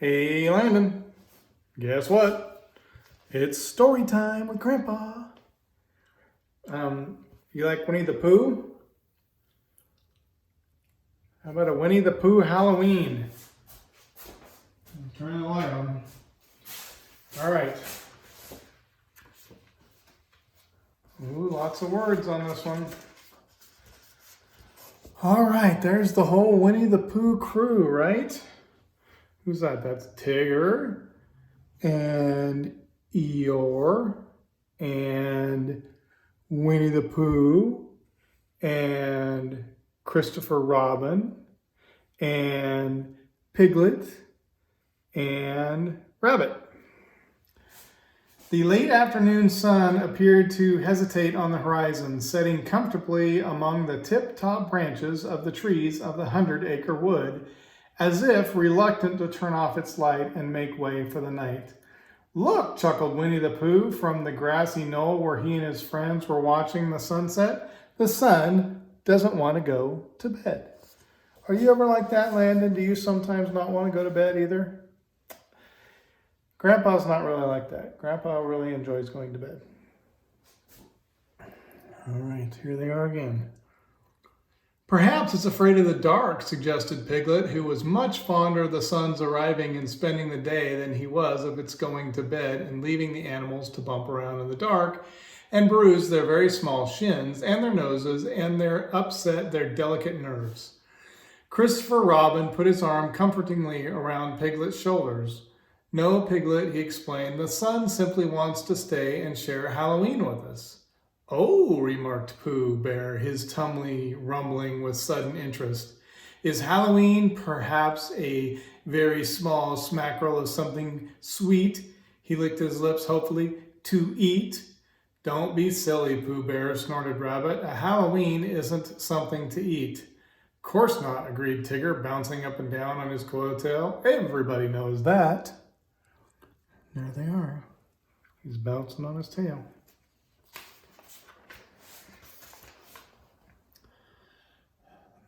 Hey, Landon, guess what? It's story time with Grandpa. You like Winnie the Pooh? How about a Winnie the Pooh Halloween? Turn the light on. All right. Ooh, lots of words on this one. All right, there's the whole Winnie the Pooh crew, right? Who's that? That's Tigger and Eeyore and Winnie the Pooh and Christopher Robin and Piglet and Rabbit. The late afternoon sun appeared to hesitate on the horizon, setting comfortably among the tip-top branches of the trees of the 100-acre wood, as if reluctant to turn off its light and make way for the night. "Look," chuckled Winnie the Pooh from the grassy knoll where he and his friends were watching the sunset. "The sun doesn't want to go to bed." Are you ever like that, Landon? Do you sometimes not want to go to bed either? Grandpa's not really like that. Grandpa really enjoys going to bed. All right, here they are again. "Perhaps it's afraid of the dark," suggested Piglet, who was much fonder of the sun's arriving and spending the day than he was of its going to bed and leaving the animals to bump around in the dark and bruise their very small shins and their noses and upset their delicate nerves. Christopher Robin put his arm comfortingly around Piglet's shoulders. "No, Piglet," he explained, "the sun simply wants to stay and share Halloween with us." "Oh," remarked Pooh Bear, his tummy rumbling with sudden interest. "Is Halloween perhaps a very small smackerel of something sweet?" He licked his lips hopefully. "To eat?" "Don't be silly, Pooh Bear," snorted Rabbit. "A Halloween isn't something to eat." "Course not," agreed Tigger, bouncing up and down on his coattail. "Everybody knows that." There they are. He's bouncing on his tail.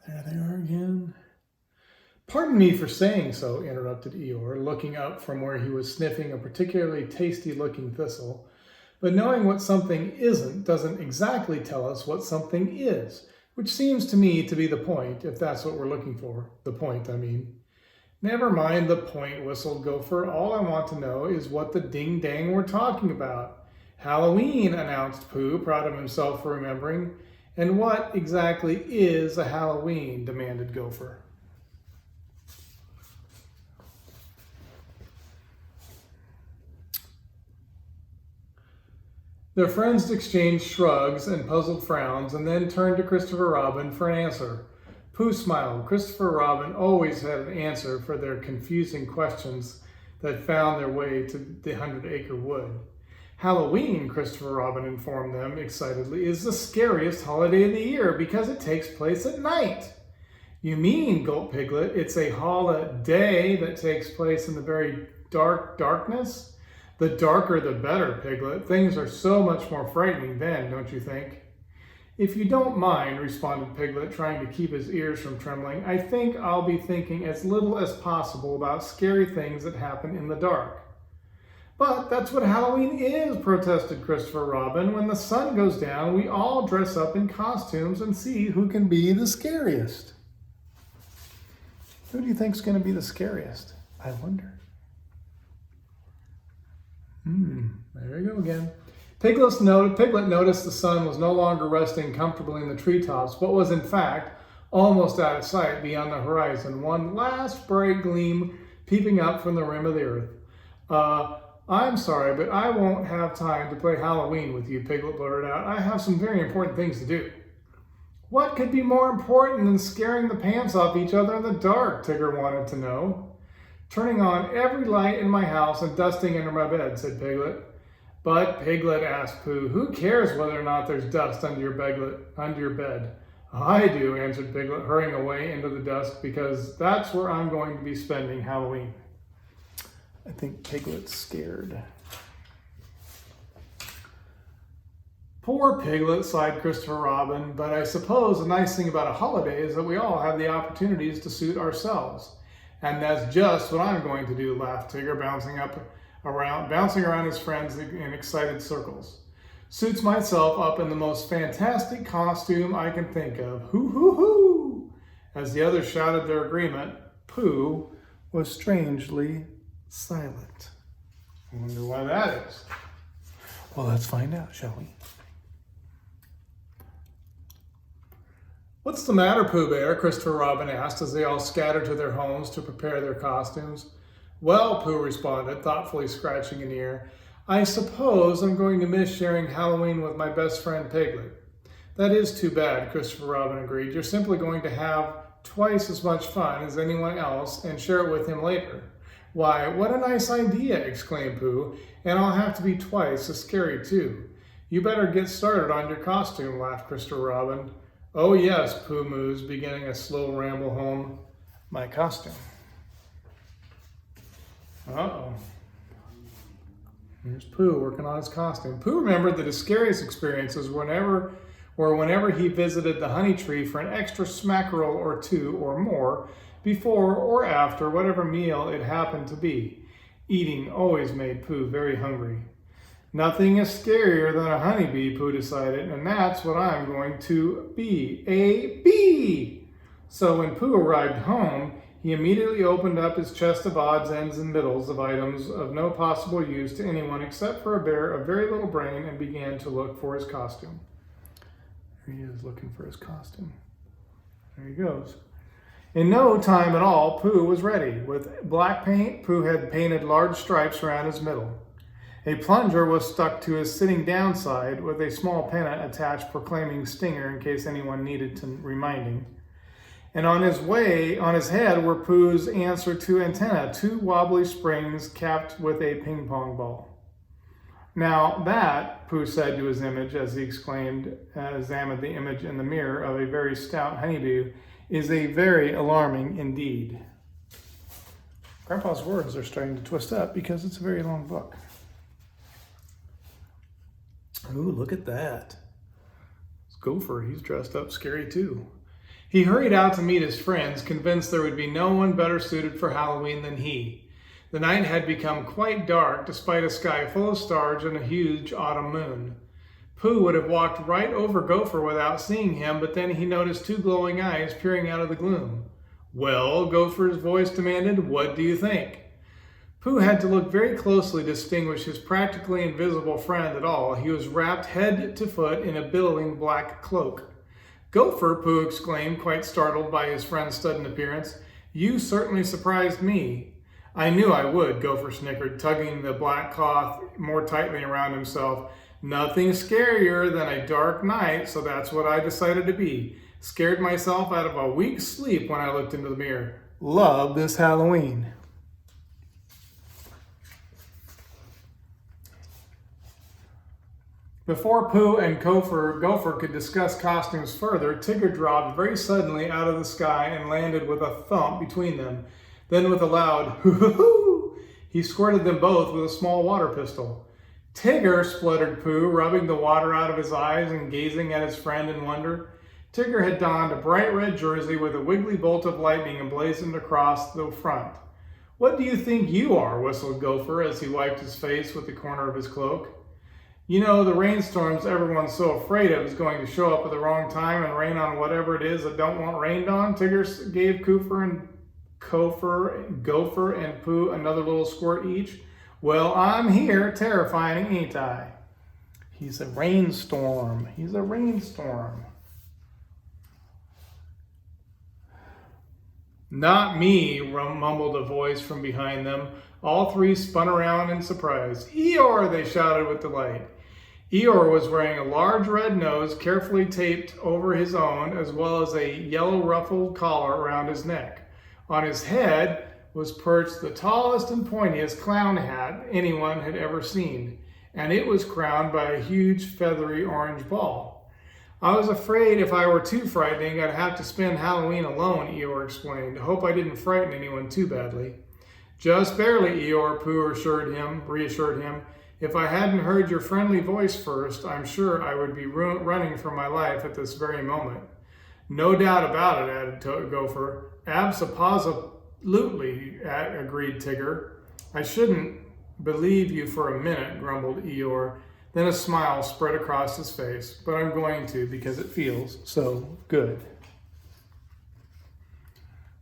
There they are again. "Pardon me for saying so," interrupted Eeyore, looking up from where he was sniffing a particularly tasty-looking thistle. "But knowing what something isn't doesn't exactly tell us what something is, which seems to me to be the point, if that's what we're looking for. The point, I mean." "Never mind the point," whistled Gopher. "All I want to know is what the ding-dang we're talking about." "Halloween," announced Pooh, proud of himself for remembering. "And what exactly is a Halloween?" demanded Gopher. Their friends exchanged shrugs and puzzled frowns and then turned to Christopher Robin for an answer. Pooh smiled. Christopher Robin always had an answer for their confusing questions that found their way to the 100-acre wood. "Halloween," Christopher Robin informed them excitedly, "is the scariest holiday of the year because it takes place at night." "You mean," gulped Piglet, "it's a holiday that takes place in the very darkness?" "The darker the better, Piglet. Things are so much more frightening then, don't you think?" "If you don't mind," responded Piglet, trying to keep his ears from trembling, "I think I'll be thinking as little as possible about scary things that happen in the dark." "But that's what Halloween is," protested Christopher Robin. "When the sun goes down, we all dress up in costumes and see who can be the scariest." Who do you think's going to be the scariest? I wonder. There you go again. Piglet noticed the sun was no longer resting comfortably in the treetops, but was in fact almost out of sight beyond the horizon, one last bright gleam peeping up from the rim of the earth. I'm sorry, but I won't have time to play Halloween with you," Piglet blurted out. "I have some very important things to do." "What could be more important than scaring the pants off each other in the dark?" Tigger wanted to know. "Turning on every light in my house and dusting under my bed," said Piglet. "But, Piglet," asked Pooh, "who cares whether or not there's dust under your bed?" "I do," answered Piglet, hurrying away into the dusk, "because that's where I'm going to be spending Halloween." I think Piglet's scared. "Poor Piglet," sighed Christopher Robin, "but I suppose the nice thing about a holiday is that we all have the opportunities to suit ourselves. And that's just what I'm going to do, laughed Tigger, bouncing around his friends in excited circles. Suits myself up in the most fantastic costume I can think of. Hoo, hoo, hoo! As the others shouted their agreement, Pooh was strangely silent. I wonder why that is. Well, let's find out, shall we? What's the matter, Pooh Bear? Christopher Robin asked as they all scattered to their homes to prepare their costumes. Well, Pooh responded, thoughtfully scratching an ear, I suppose I'm going to miss sharing Halloween with my best friend Piglet. That is too bad, Christopher Robin agreed. You're simply going to have twice as much fun as anyone else and share it with him later. Why, what a nice idea, exclaimed Pooh, and I'll have to be twice as scary too. You better get started on your costume, laughed Christopher Robin. Oh yes, Pooh mused, beginning a slow ramble home. My costume. Uh-oh. Here's Pooh working on his costume. Pooh remembered that his scariest experiences were whenever he visited the honey tree for an extra smackerel or two or more before or after whatever meal it happened to be. Eating always made Pooh very hungry. Nothing is scarier than a honeybee, Pooh decided, and that's what I'm going to be, a bee! So when Pooh arrived home, he immediately opened up his chest of odds, ends, and middles of items of no possible use to anyone except for a bear of very little brain and began to look for his costume. There he is looking for his costume. There he goes. In no time at all, Pooh was ready. With black paint, Pooh had painted large stripes around his middle. A plunger was stuck to his sitting down side with a small pennant attached proclaiming Stinger in case anyone needed to reminding. And on his head were Pooh's answer to antenna, two wobbly springs capped with a ping pong ball. Now that, Pooh said to his image as he examined the image in the mirror of a very stout honeybee, is a very alarming indeed. Grandpa's words are starting to twist up because it's a very long book. Ooh, look at that. It's Gopher, he's dressed up scary too. He hurried out to meet his friends, convinced there would be no one better suited for Halloween than he. The night had become quite dark, despite a sky full of stars and a huge autumn moon. Pooh would have walked right over Gopher without seeing him, but then he noticed two glowing eyes peering out of the gloom. Well, Gopher's voice demanded, what do you think? Pooh had to look very closely to distinguish his practically invisible friend at all. He was wrapped head to foot in a billowing black cloak. Gopher, Pooh exclaimed, quite startled by his friend's sudden appearance. You certainly surprised me. I knew I would, Gopher snickered, tugging the black cloth more tightly around himself. Nothing scarier than a dark night, so that's what I decided to be. Scared myself out of a week's sleep when I looked into the mirror. Love this Halloween. Before Pooh and Gopher could discuss costumes further, Tigger dropped very suddenly out of the sky and landed with a thump between them. Then with a loud hoo-hoo-hoo, he squirted them both with a small water pistol. Tigger, spluttered Pooh, rubbing the water out of his eyes and gazing at his friend in wonder. Tigger had donned a bright red jersey with a wiggly bolt of lightning emblazoned across the front. What do you think you are? Whistled Gopher as he wiped his face with the corner of his cloak. You know, the rainstorms everyone's so afraid of is going to show up at the wrong time and rain on whatever it is that don't want rained on. Tigger gave Gopher and Pooh another little squirt each. Well, I'm here, terrifying, ain't I? He's a rainstorm. He's a rainstorm. Not me, mumbled a voice from behind them. All three spun around in surprise. Eeyore, they shouted with delight. Eeyore was wearing a large red nose carefully taped over his own, as well as a yellow ruffled collar around his neck. On his head was perched the tallest and pointiest clown hat anyone had ever seen, and it was crowned by a huge feathery orange ball. I was afraid if I were too frightening, I'd have to spend Halloween alone, Eeyore explained. Hope I didn't frighten anyone too badly. Just barely, Eeyore, Pooh reassured him. If I hadn't heard your friendly voice first, I'm sure I would be running for my life at this very moment. No doubt about it, added Gopher. Absolutely, agreed Tigger. I shouldn't believe you for a minute, grumbled Eeyore. Then a smile spread across his face, but I'm going to because it feels so good.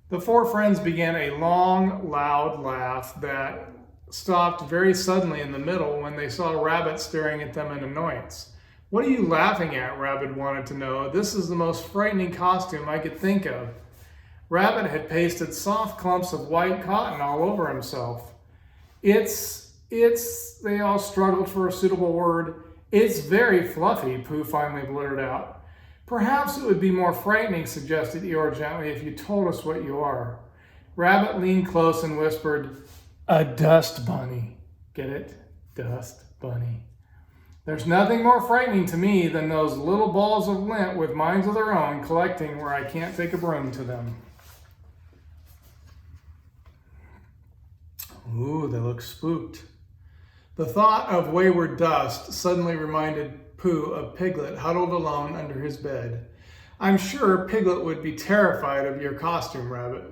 The four friends began a long, loud laugh that stopped very suddenly in the middle when they saw Rabbit staring at them in annoyance. What are you laughing at? Rabbit wanted to know. This is the most frightening costume I could think of. Rabbit had pasted soft clumps of white cotton all over himself. They all struggled for a suitable word. It's very fluffy, Pooh finally blurted out. Perhaps it would be more frightening, suggested Eeyore gently, if you told us what you are. Rabbit leaned close and whispered, a dust bunny. Get it? Dust bunny. There's nothing more frightening to me than those little balls of lint with minds of their own collecting where I can't take a broom to them. Ooh, they look spooked. The thought of wayward dust suddenly reminded Pooh of Piglet huddled alone under his bed. I'm sure Piglet would be terrified of your costume, Rabbit,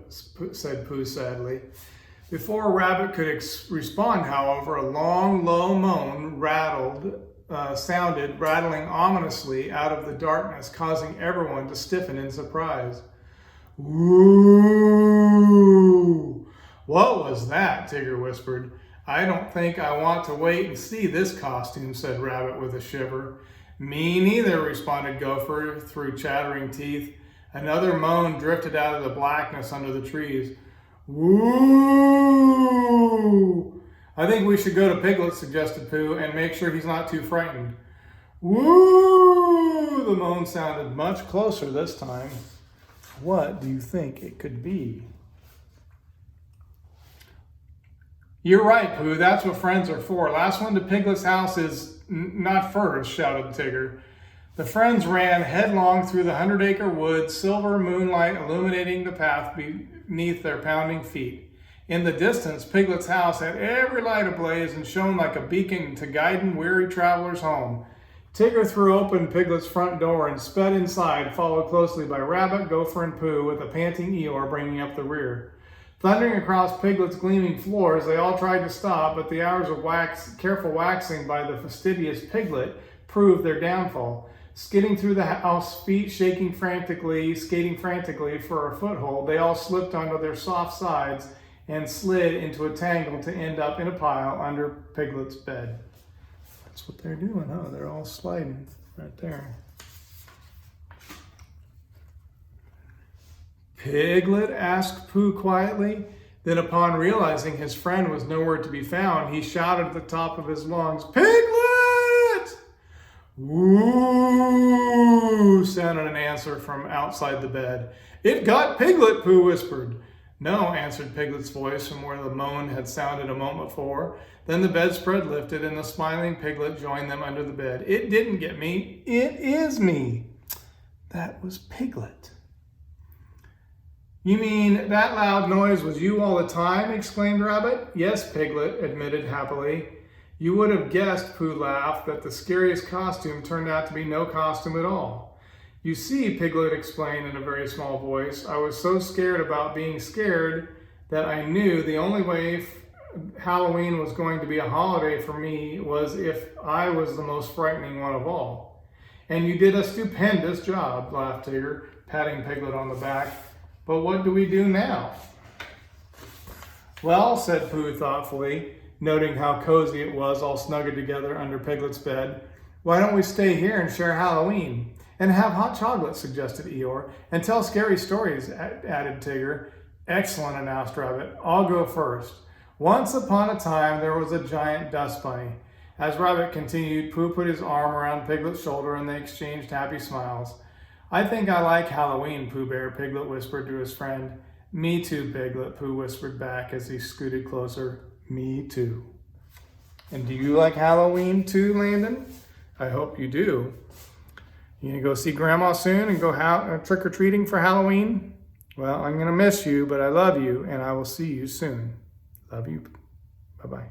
said Pooh sadly. Before Rabbit could respond, however, a long, low moan sounded, rattling ominously out of the darkness, causing everyone to stiffen in surprise. Ooh! What was that? Tigger whispered. I don't think I want to wait and see this costume, said Rabbit with a shiver. Me neither, responded Gopher through chattering teeth. Another moan drifted out of the blackness under the trees. Woo! I think we should go to Piglet, suggested Pooh, and make sure he's not too frightened. Woo! The moan sounded much closer this time. What do you think it could be? You're right, Pooh. That's what friends are for. Last one to Piglet's house is not first, shouted Tigger. The friends ran headlong through the 100-acre woods, silver moonlight illuminating the path beneath their pounding feet. In the distance, Piglet's house had every light ablaze and shone like a beacon to guide weary travelers home. Tigger threw open Piglet's front door and sped inside, followed closely by Rabbit, Gopher, and Pooh, with a panting Eeyore bringing up the rear. Thundering across Piglet's gleaming floors, they all tried to stop, but the hours of careful waxing by the fastidious Piglet proved their downfall. Skidding through the house, feet skating frantically for a foothold, they all slipped onto their soft sides and slid into a tangle to end up in a pile under Piglet's bed. That's what they're doing, huh? They're all sliding right there. Piglet? Asked Pooh quietly. Then upon realizing his friend was nowhere to be found, he shouted at the top of his lungs, Piglet! Woo! Sounded an answer from outside the bed. It got Piglet, Pooh whispered. No, answered Piglet's voice from where the moan had sounded a moment before. Then the bedspread lifted and the smiling Piglet joined them under the bed. It didn't get me. It is me. That was Piglet. You mean that loud noise was you all the time? Exclaimed Rabbit. Yes, Piglet admitted happily. You would have guessed, Pooh laughed, that the scariest costume turned out to be no costume at all. You see, Piglet explained in a very small voice, I was so scared about being scared that I knew the only way Halloween was going to be a holiday for me was if I was the most frightening one of all. And you did a stupendous job, laughed Tigger, patting Piglet on the back. But what do we do now? Well, said Pooh thoughtfully, noting how cozy it was all snuggled together under Piglet's bed. Why don't we stay here and share Halloween? And have hot chocolate, suggested Eeyore. And tell scary stories, added Tigger. Excellent, announced Rabbit. I'll go first. Once upon a time, there was a giant dust bunny. As Rabbit continued, Pooh put his arm around Piglet's shoulder and they exchanged happy smiles. I think I like Halloween, Pooh Bear, Piglet whispered to his friend. Me too, Piglet, Pooh whispered back as he scooted closer. Me too. And do you like Halloween too, Landon? I hope you do. You gonna go see Grandma soon and go trick-or-treating for Halloween? Well, I'm gonna miss you, but I love you, and I will see you soon. Love you. Bye-bye.